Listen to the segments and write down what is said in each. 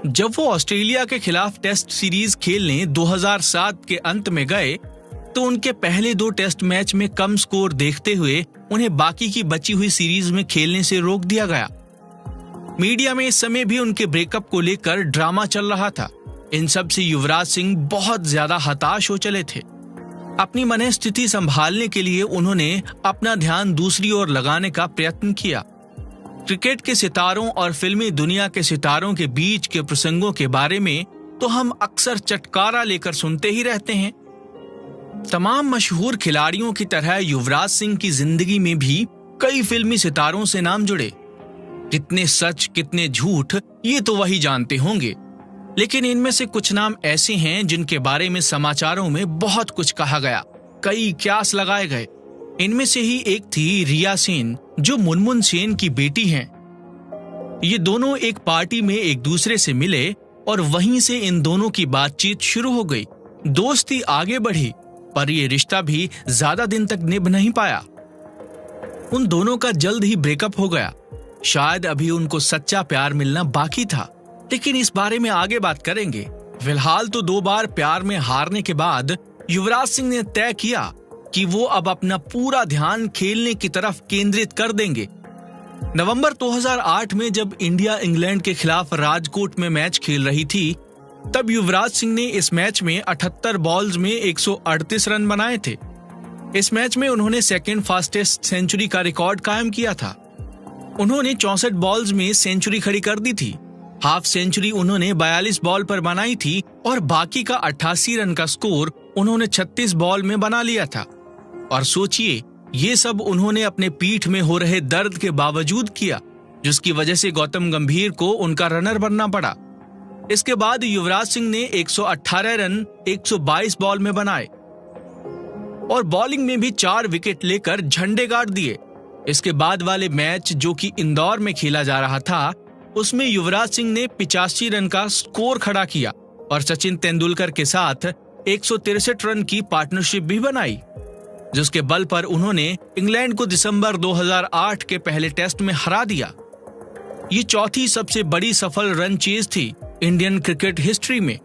जब वो ऑस्ट्रेलिया के खिलाफ टेस्ट सीरीज खेलने 2007 के अंत में गए तो उनके पहले 2 टेस्ट मैच में कम स्कोर देखते हुए उन्हें बाकी की बची हुई सीरीज में खेलने से रोक दिया गया। मीडिया में इस समय भी उनके ब्रेकअप को लेकर ड्रामा चल रहा था। इन सब से युवराज सिंह बहुत ज्यादा हताश हो चले थे। अपनी मनस्थिति संभालने के लिए उन्होंने अपना ध्यान दूसरी ओर लगाने का प्रयत्न किया। क्रिकेट के सितारों और फिल्मी दुनिया के सितारों के बीच के प्रसंगों के बारे में तो हम अक्सर चटकारा लेकर सुनते ही रहते हैं। तमाम मशहूर खिलाड़ियों की तरह युवराज सिंह की जिंदगी में भी कई फिल्मी सितारों से नाम जुड़े। कितने सच कितने झूठ ये तो वही जानते होंगे, लेकिन इनमें से कुछ नाम ऐसे हैं जिनके बारे में समाचारों में बहुत कुछ कहा गया, कई क्यास लगाए गए। इनमें से ही एक थी रिया सेन, जो मुनमुन सेन की बेटी हैं। ये दोनों एक पार्टी में एक दूसरे से मिले और वहीं से इन दोनों की बातचीत शुरू हो गई। दोस्ती आगे बढ़ी, पर ये रिश्ता भी ज्यादा दिन तक निभ नहीं पाया। उन दोनों का जल्द ही ब्रेकअप हो गया। शायद अभी उनको सच्चा प्यार मिलना बाकी था, लेकिन इस बारे में आगे बात करेंगे। फिलहाल तो 2 बार प्यार में हारने के बाद युवराज सिंह ने तय किया कि वो अब अपना पूरा ध्यान खेलने की तरफ केंद्रित कर देंगे। नवंबर 2008 में जब इंडिया इंग्लैंड के खिलाफ राजकोट में मैच खेल रही थी, तब युवराज सिंह ने इस मैच में 78 बॉल्स में 138 रन बनाए थे। इस मैच में उन्होंने सेकंड फास्टेस्ट सेंचुरी का रिकॉर्ड कायम किया था। उन्होंने 64 बॉल्स में सेंचुरी खड़ी कर दी थी। हाफ सेंचुरी उन्होंने 42 बॉल पर बनाई थी और बाकी का 88 रन का स्कोर उन्होंने 36 बॉल में बना लिया था। और सोचिए, ये सब उन्होंने अपने पीठ में हो रहे दर्द के बावजूद किया, जिसकी वजह से गौतम गंभीर को उनका रनर बनना पड़ा। इसके बाद युवराज सिंह ने 118 रन 122 बॉल में बनाए और बॉलिंग में भी 4 विकेट लेकर झंडे गाड़ दिए। इसके बाद वाले मैच, जो कि इंदौर में खेला जा रहा था, उसमें युवराज सिंह ने 85 रन का स्कोर खड़ा किया और सचिन तेंदुलकर के साथ 163 रन की पार्टनरशिप भी बनाई, जिसके बल पर उन्होंने इंग्लैंड को दिसंबर 2008 के पहले टेस्ट में हरा दिया। ये चौथी सबसे बड़ी सफल रन चेज थी इंडियन क्रिकेट हिस्ट्री में।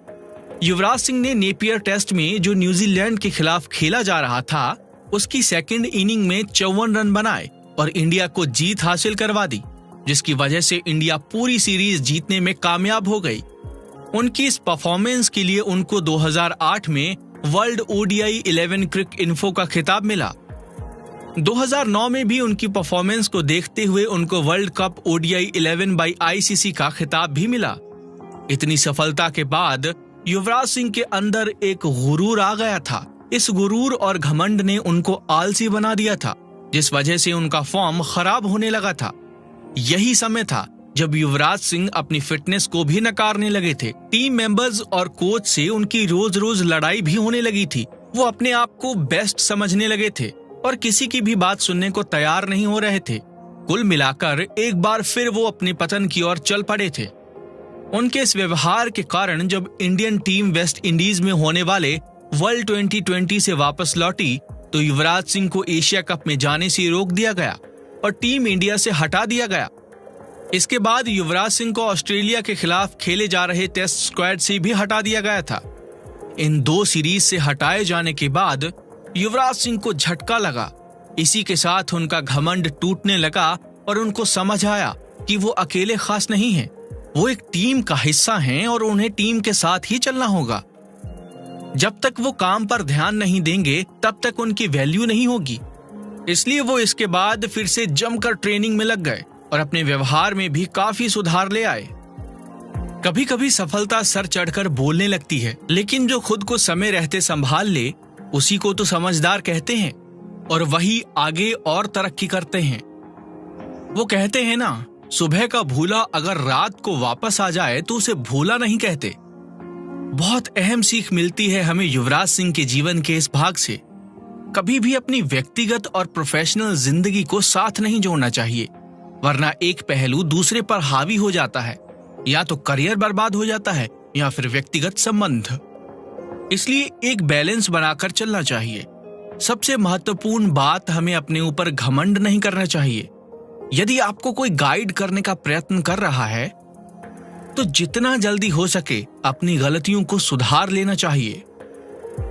युवराज सिंह ने नेपियर टेस्ट में, जो न्यूजीलैंड के खिलाफ खेला जा रहा था, उसकी सेकंड इनिंग में 54 रन बनाए और इंडिया को जीत हासिल करवा दी, जिसकी वजह से इंडिया पूरी सीरीज जीतने में कामयाब हो गई। उनकी इस परफॉर्मेंस के लिए उनको 2008 में वर्ल्ड ओडीआई 11 क्रिक इन्फो का खिताब मिला। 2009 में भी उनकी परफॉर्मेंस को देखते हुए उनको world cup ODI 11 by ICC का खिताब भी मिला। इतनी सफलता के बाद युवराज सिंह के अंदर एक गुरूर आ गया था। इस गुरूर और घमंड ने उनको आलसी बना दिया था, जिस वजह से उनका फॉर्म खराब होने लगा था। यही समय था जब युवराज सिंह अपनी फिटनेस को भी नकारने लगे थे। टीम मेंबर्स और कोच से उनकी रोज रोज लड़ाई भी होने लगी थी। वो अपने आप को बेस्ट समझने लगे थे और किसी की भी बात सुनने को तैयार नहीं हो रहे थे। कुल मिलाकर एक बार फिर वो अपने पतन की ओर चल पड़े थे। उनके इस व्यवहार के कारण जब इंडियन टीम वेस्ट इंडीज में होने वाले वर्ल्ड 2020 से वापस लौटी, तो युवराज सिंह को एशिया कप में जाने से रोक दिया गया और टीम इंडिया से हटा दिया गया। इसके बाद युवराज सिंह को ऑस्ट्रेलिया के खिलाफ खेले जा रहे टेस्ट स्क्वाड से भी हटा दिया गया था। इन 2 सीरीज से हटाए जाने के बाद युवराज सिंह को झटका लगा। इसी के साथ उनका घमंड टूटने लगा और उनको समझ आया कि वो अकेले खास नहीं हैं। वो एक टीम का हिस्सा हैं और उन्हें टीम के साथ ही चलना होगा। जब तक वो काम पर ध्यान नहीं देंगे, तब तक उनकी वैल्यू नहीं होगी। इसलिए वो इसके बाद फिर से जमकर ट्रेनिंग में लग गए और अपने व्यवहार में भी काफी सुधार ले आए। कभी कभी सफलता सर चढ़कर बोलने लगती है, लेकिन जो खुद को समय रहते संभाल ले, उसी को तो समझदार कहते हैं और वही आगे और तरक्की करते हैं। वो कहते हैं ना, सुबह का भूला अगर रात को वापस आ जाए तो उसे भूला नहीं कहते। बहुत अहम सीख मिलती है हमें युवराज सिंह के जीवन के इस भाग से। कभी भी अपनी व्यक्तिगत और प्रोफेशनल जिंदगी को साथ नहीं जोड़ना चाहिए, वरना एक पहलू दूसरे पर हावी हो जाता है। या तो करियर बर्बाद हो जाता है या फिर व्यक्तिगत संबंध। इसलिए एक बैलेंस बनाकर चलना चाहिए। सबसे महत्वपूर्ण बात, हमें अपने ऊपर घमंड नहीं करना चाहिए। यदि आपको कोई गाइड करने का प्रयत्न कर रहा है तो जितना जल्दी हो सके अपनी गलतियों को सुधार लेना चाहिए।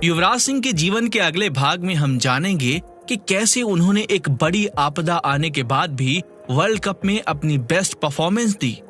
युवराज सिंह के जीवन के अगले भाग में हम जानेंगे कि कैसे उन्होंने एक बड़ी आपदा आने के बाद भी वर्ल्ड कप में अपनी बेस्ट परफॉर्मेंस दी